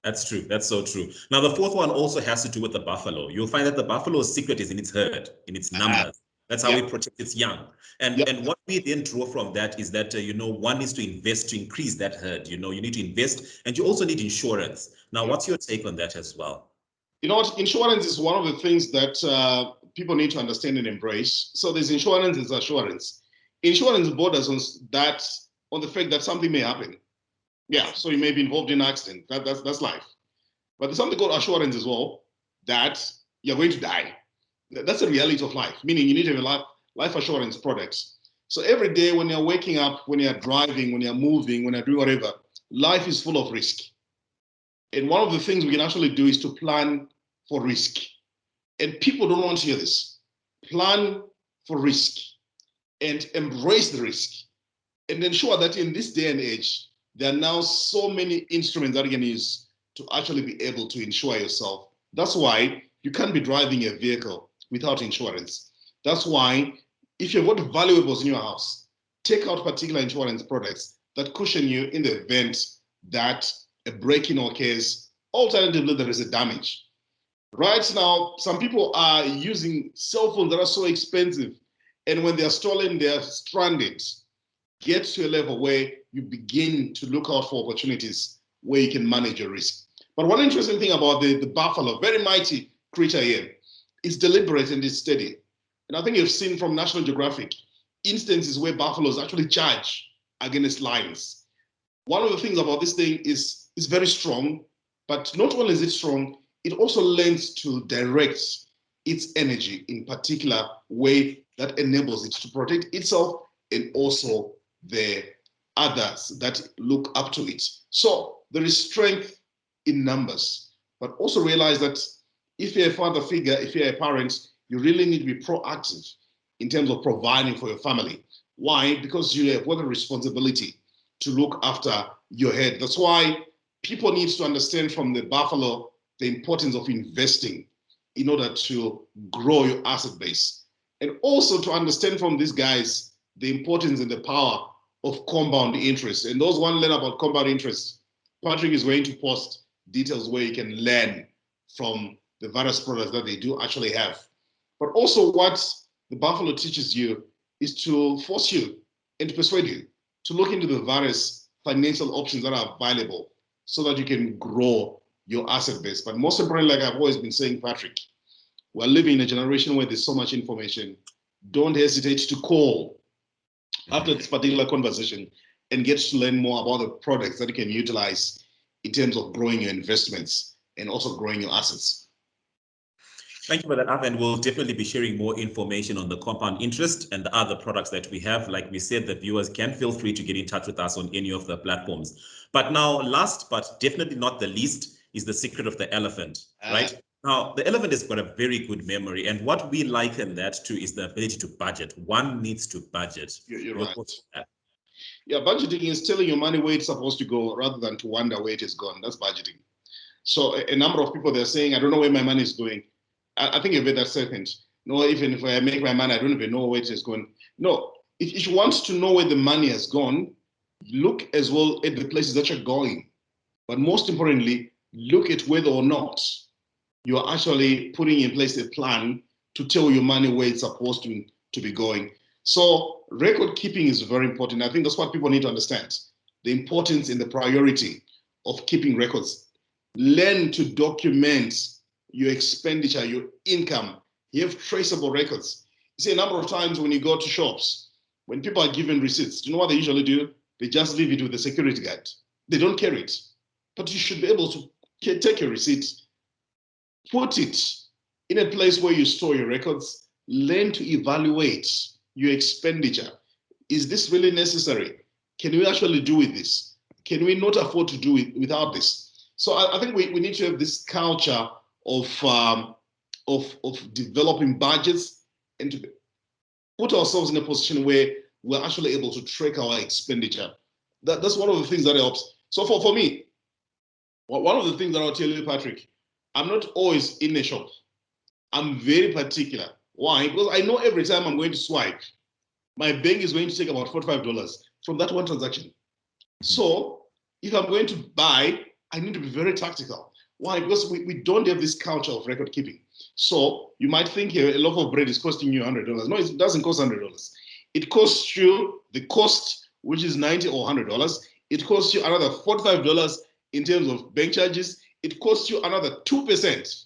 That's true. That's so true. Now, the fourth one also has to do with the buffalo. You'll find that the buffalo's secret is in its herd, in its numbers. That's how it protects its young. And what we then draw from that is that, one needs to invest to increase that herd. You need to invest, and you also need insurance. Now, what's your take on that as well? You know what? Insurance is one of the things that people need to understand and embrace. So there's insurance, there's assurance. Insurance borders on the fact that something may happen. Yeah, so you may be involved in an accident. That's life. But there's something called assurance as well, that you're going to die. That's the reality of life, meaning you need to have a life assurance products. So every day when you're waking up, when you're driving, when you're moving, when you're doing whatever, life is full of risk. And one of the things we can actually do is to plan for risk. And people don't want to hear this. Plan for risk and embrace the risk. And ensure that in this day and age, there are now so many instruments that you can use to actually be able to insure yourself. That's why you can't be driving a vehicle without insurance. That's why if you've got valuables in your house, take out particular insurance products that cushion you in the event that a break-in occurs. Alternatively, there is a damage. Right now, some people are using cell phones that are so expensive, and when they're stolen, they're stranded. Get to a level where you begin to look out for opportunities where you can manage your risk. But one interesting thing about the buffalo, very mighty creature here, is deliberate and is steady. And I think you've seen from National Geographic instances where buffaloes actually charge against lions. One of the things about this thing is it's very strong, but not only is it strong, it also learns to direct its energy in particular way that enables it to protect itself and also the others that look up to it. So there is strength in numbers, but also realize that if you're a father figure, if you're a parent, you really need to be proactive in terms of providing for your family. Why? Because you have got a responsibility to look after your head. That's why people need to understand from the buffalo the importance of investing in order to grow your asset base. And also to understand from these guys the importance and the power of compound interest. And those want to learn about compound interest, Patrick is going to post details where you can learn from the various products that they do actually have. But also what the buffalo teaches you is to force you and to persuade you to look into the various financial options that are available so that you can grow your asset base. But most importantly, like I've always been saying, Patrick, we're living in a generation where there's so much information. Don't hesitate to call after this particular conversation and get to learn more about the products that you can utilize in terms of growing your investments and also growing your assets. Thank you for that, Arthur. And we'll definitely be sharing more information on the compound interest and the other products that we have. Like we said, the viewers can feel free to get in touch with us on any of the platforms. But now, last but definitely not the least, is the secret of the elephant, right? Now, the elephant has got a very good memory. And what we liken that to is the ability to budget. One needs to budget. You're right. Yeah, budgeting is telling your money where it's supposed to go rather than to wonder where it is gone. That's budgeting. So a number of people, they're saying, I don't know where my money is going. I think you've heard that statement. No, even if I make my money, I don't even know where it is going. No, if you want to know where the money has gone, look as well at the places that you're going. But most importantly, look at whether or not you are actually putting in place a plan to tell your money where it's supposed to be going. So record keeping is very important. I think that's what people need to understand. The importance and the priority of keeping records. Learn to document your expenditure, your income. You have traceable records. You see, a number of times when you go to shops, when people are given receipts, do you know what they usually do? They just leave it with the security guard. They don't carry it. But you should be able to take your receipt, put it in a place where you store your records, learn to evaluate your expenditure. Is this really necessary? Can we actually do with this? Can we not afford to do it without this? So I think we need to have this culture of developing budgets and to put ourselves in a position where we're actually able to track our expenditure. That's one of the things that helps. So for me, one of the things that I'll tell you, Patrick, I'm not always in a shop. I'm very particular. Why? Because I know every time I'm going to swipe, my bank is going to take about $45 from that one transaction. So if I'm going to buy, I need to be very tactical. Why? Because we don't have this culture of record keeping. So you might think a loaf of bread is costing you $100. No, it doesn't cost $100. It costs you the cost, which is $90 or $100. It costs you another $45 in terms of bank charges. It costs you another 2%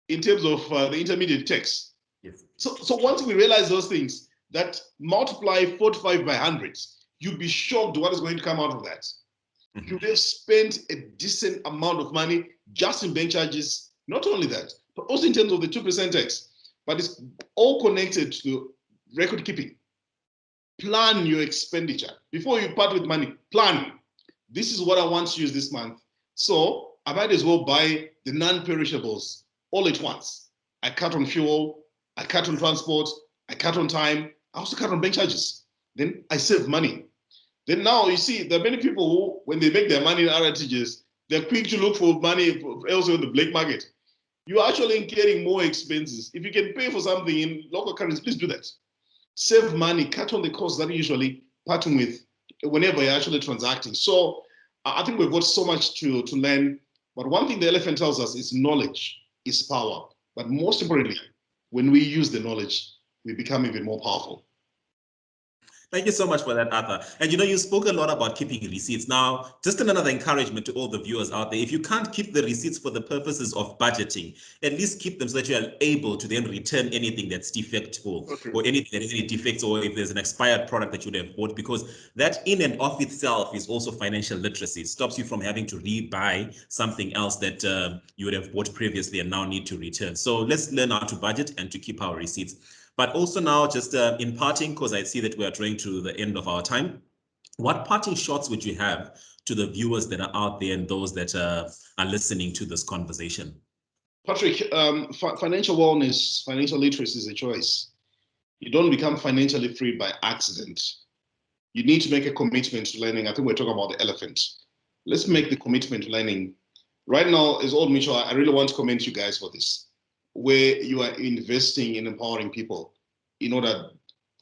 in terms of the intermediate tax. Yes. So once we realize those things, that multiply 45 by 100, you'd be shocked what is going to come out of that. Mm-hmm. You have spent a decent amount of money just in bank charges. Not only that, but also in terms of the 2% tax. But it's all connected to record keeping. Plan your expenditure. Before you part with money, plan. This is what I want to use this month. So I might as well buy the non-perishables all at once. I cut on fuel, I cut on transport, I cut on time, I also cut on bank charges. Then I save money. Then now you see there are many people who, when they make their money in RTGs, they're quick to look for money elsewhere in the black market. You're actually incurring more expenses. If you can pay for something in local currency, please do that. Save money, cut on the costs that you're usually parting with whenever you're actually transacting. So I think we've got so much to learn. But one thing the elephant tells us is knowledge is power. But most importantly, when we use the knowledge, we become even more powerful. Thank you so much for that, Arthur. And you spoke a lot about keeping receipts. Now, just another encouragement to all the viewers out there. If you can't keep the receipts for the purposes of budgeting, at least keep them so that you are able to then return anything that's defectful, okay, or anything that has any defects, or if there's an expired product that you would have bought, because that in and of itself is also financial literacy. It stops you from having to rebuy something else that you would have bought previously and now need to return. So let's learn how to budget and to keep our receipts. But also now, just in parting, because I see that we are drawing to the end of our time, what parting shots would you have to the viewers that are out there and those that are listening to this conversation? Patrick, financial wellness, financial literacy is a choice. You don't become financially free by accident. You need to make a commitment to learning. I think we're talking about the elephant. Let's make the commitment to learning. Right now, as Old Mitchell, I really want to commend you guys for this, where you are investing in empowering people in order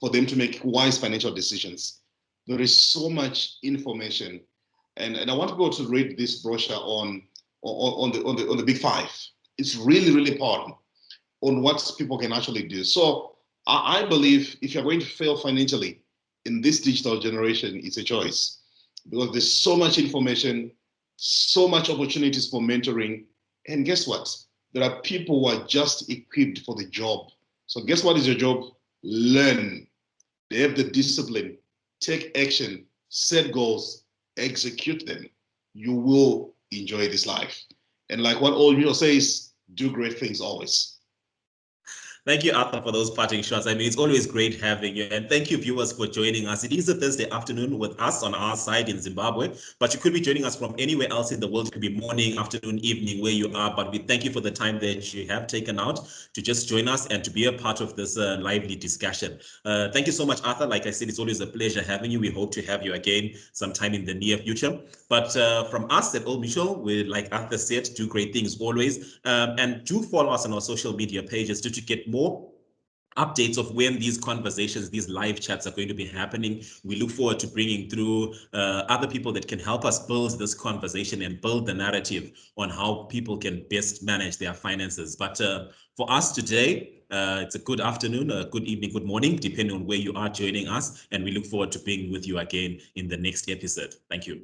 for them to make wise financial decisions. There is so much information, and I want people to read this brochure on the Big Five. It's really, really important on what people can actually do. So I believe if you're going to fail financially in this digital generation, it's a choice, because there's so much information, so much opportunities for mentoring, and guess what? There are people who are just equipped for the job. So guess what is your job? Learn. They have the discipline. Take action. Set goals. Execute them. You will enjoy this life. And like what Old Mitchell says, do great things always. Thank you, Arthur, for those parting shots. I mean, it's always great having you. And thank you, viewers, for joining us. It is a Thursday afternoon with us on our side in Zimbabwe, but you could be joining us from anywhere else in the world. It could be morning, afternoon, evening, where you are. But we thank you for the time that you have taken out to just join us and to be a part of this lively discussion. Thank you so much, Arthur. Like I said, it's always a pleasure having you. We hope to have you again sometime in the near future. But from us at Old Mitchell, we, like Arthur said, do great things always. And do follow us on our social media pages to get more updates of when these conversations, these live chats are going to be happening. We look forward to bringing through other people that can help us build this conversation and build the narrative on how people can best manage their finances. But for us today, it's a good afternoon, a good evening, good morning, depending on where you are joining us. And we look forward to being with you again in the next episode. Thank you.